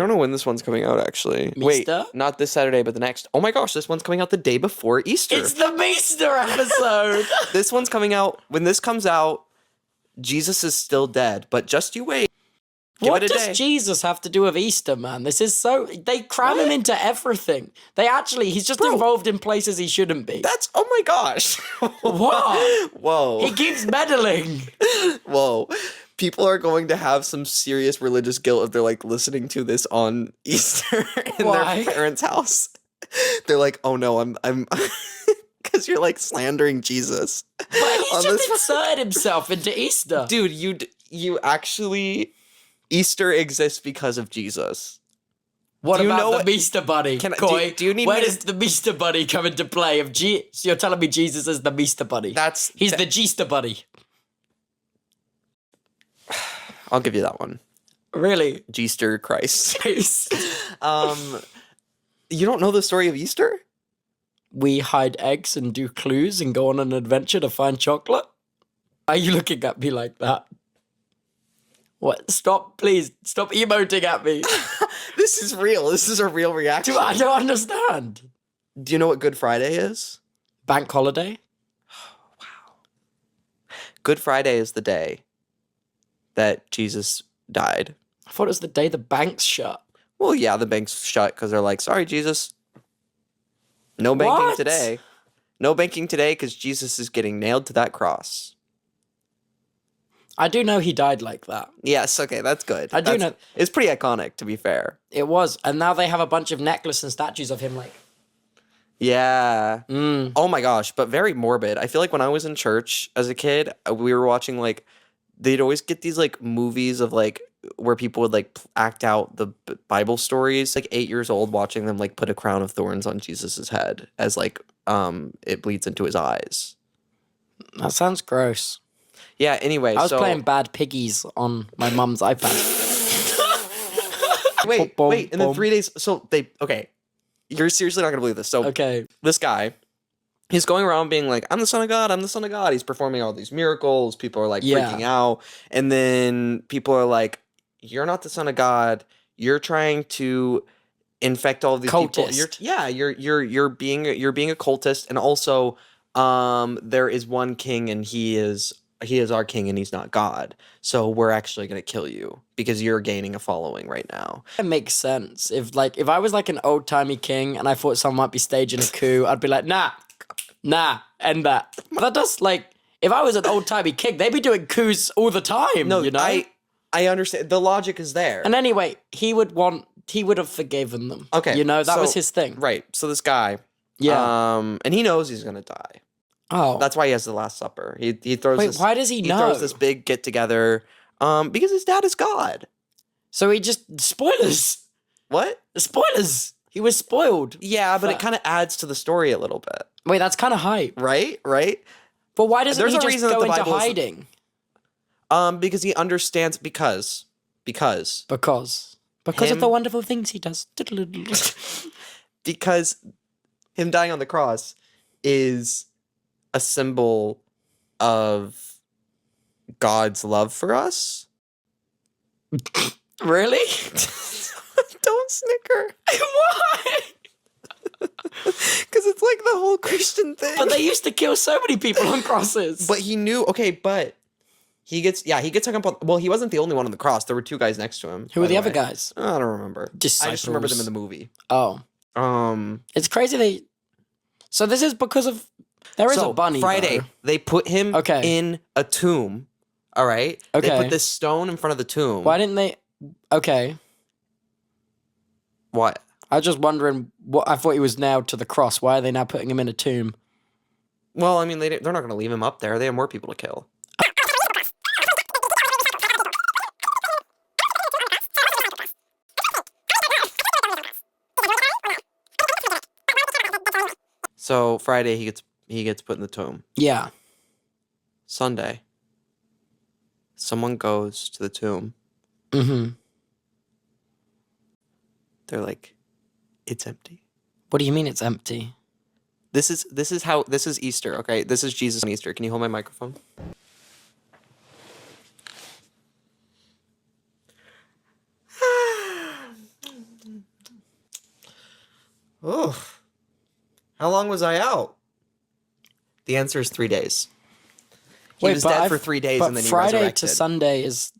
I don't know when this one's coming out, actually. Meester? Wait, not this Saturday, but the next. Oh my gosh, this one's coming out the day before Easter. It's the Meester episode. This one's coming out. When this comes out, Jesus is still dead, but just you wait. What does Jesus have to do with Easter, man? This is so... They cram him into everything. He's just involved in places he shouldn't be. Oh my gosh. What? Whoa. He keeps meddling. Whoa. People are going to have some serious religious guilt if they're like listening to this on Easter in their parents' house. They're like, oh no, I'm because you're like slandering Jesus. But he's just inserted himself into Easter. Dude, you actually... Easter exists because of Jesus. What about the Meester Bunny? Coy, do you need where does the Meester Bunny come into play? So you're telling me Jesus is the Meester Bunny? He's the Geester Bunny. I'll give you that one. Really? Geester Christ. You don't know the story of Easter? We hide eggs and do clues and go on an adventure to find chocolate? Are you looking at me like that? What? Stop, please. Stop emoting at me. This is real. This is a real reaction. I don't understand. Do you know what Good Friday is? Bank holiday? Wow. Good Friday is the day that Jesus died. I thought it was the day the banks shut. Well, yeah, the banks shut because they're like, sorry, Jesus. No banking today. No banking today because Jesus is getting nailed to that cross. I do know he died like that. Yes, okay, that's good. I do know. It's pretty iconic, to be fair. It was. And now they have a bunch of necklaces and statues of him, like... Yeah. Oh my gosh, but very morbid. I feel like when I was in church as a kid, we were watching, like... They'd always get these, like, movies of, like, where people would, like, act out the Bible stories. Like, 8 years old, watching them, like, put a crown of thorns on Jesus's head as, like, it bleeds into his eyes. That sounds gross. Yeah, anyway, I was playing Bad Piggies on my mum's iPad. wait, and then 3 days... So, okay, you're seriously not going to believe this. So, okay. This guy, he's going around being like, I'm the son of God, I'm the son of God. He's performing all these miracles. People are, like, freaking out. And then people are like, you're not the son of God. You're trying to infect all of these people. You're being a cultist. And also, there is one king, and he is our king and he's not God. So we're actually going to kill you because you're gaining a following right now. It makes sense. If I was like an old-timey king and I thought someone might be staging a coup, I'd be like, nah, end that. But that does, like, if I was an old-timey king, they'd be doing coups all the time, no, you know? I understand. The logic is there. And anyway, he would have forgiven them. Okay. You know, that was his thing. Right. So this guy, and he knows he's going to die. Oh. That's why he has the Last Supper. He throws why does he know? He throws this big get together because his dad is God. So he just... Spoilers! What? Spoilers! He was spoiled. Yeah, but it kind of adds to the story a little bit. Wait, that's kind of hype. Right? But why doesn't he just go into hiding? Because he understands... Because of the wonderful things he does. Because him dying on the cross is... a symbol of God's love for us. Really? Don't snicker. Why? Because it's like the whole Christian thing. But they used to kill so many people on crosses. But he knew, but he gets hung up on, well, he wasn't the only one on the cross. There were two guys next to him. Who were the other guys? I don't remember. Disciples. I just remember them in the movie. Oh. It's crazy so this is because of... There is a bunny, Friday, though. they put him in a tomb, all right? Okay. They put this stone in front of the tomb. Why didn't they... Okay. What? I was just wondering, I thought he was nailed to the cross. Why are they now putting him in a tomb? Well, I mean, they're not going to leave him up there. They have more people to kill. So Friday he gets put in the tomb. Yeah. Sunday, someone goes to the tomb. Mm-hmm. They're like, it's empty. What do you mean it's empty? This is Easter, okay? This is Jesus on Easter. Can you hold my microphone? Oh, how long was I out? The answer is 3 days. He was dead for 3 days and then he Friday resurrected. to Sunday is...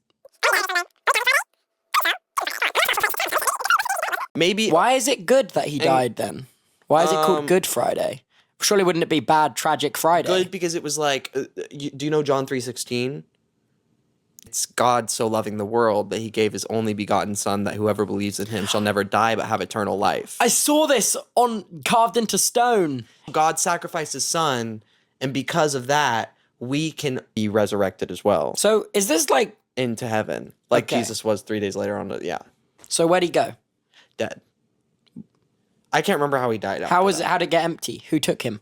Maybe. Why is it good that he died then? Why is it called Good Friday? Surely wouldn't it be bad, tragic Friday? Good because it was like, do you know John 3:16? It's God so loving the world that he gave his only begotten son that whoever believes in him shall never die but have eternal life. I saw this carved into stone. God sacrificed his son, and because of that, we can be resurrected as well. So is this like... into heaven. Like Okay. Jesus was 3 days later on. Yeah. So where'd he go? Dead. I can't remember how he died. How was it? How'd it get empty? Who took him?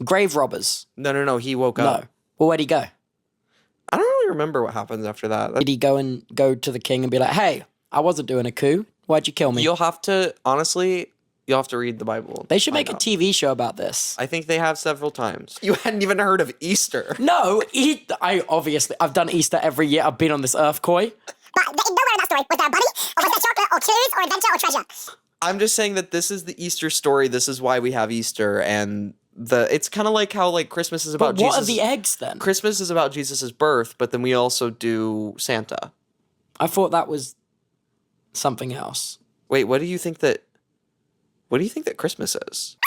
Grave robbers? No. He woke No. up. Well, where'd he go? I don't really remember what happens after that. Did he go to the king and be like, hey, I wasn't doing a coup. Why'd you kill me? You'll have to, honestly, you'll have to read the Bible. They should make a TV show about this. I think they have several times. You hadn't even heard of Easter. No, I've done Easter every year. I've been on this earth, Coy. But nowhere in that story was there a bunny, or was there chocolate, or clues, or adventure, or treasure. I'm just saying that this is the Easter story. This is why we have Easter, and it's kind of like how like Christmas is about But what Jesus. are the eggs then? Christmas is about Jesus' birth, but then we also do Santa. I thought that was something else. Wait, what do you think that Christmas is?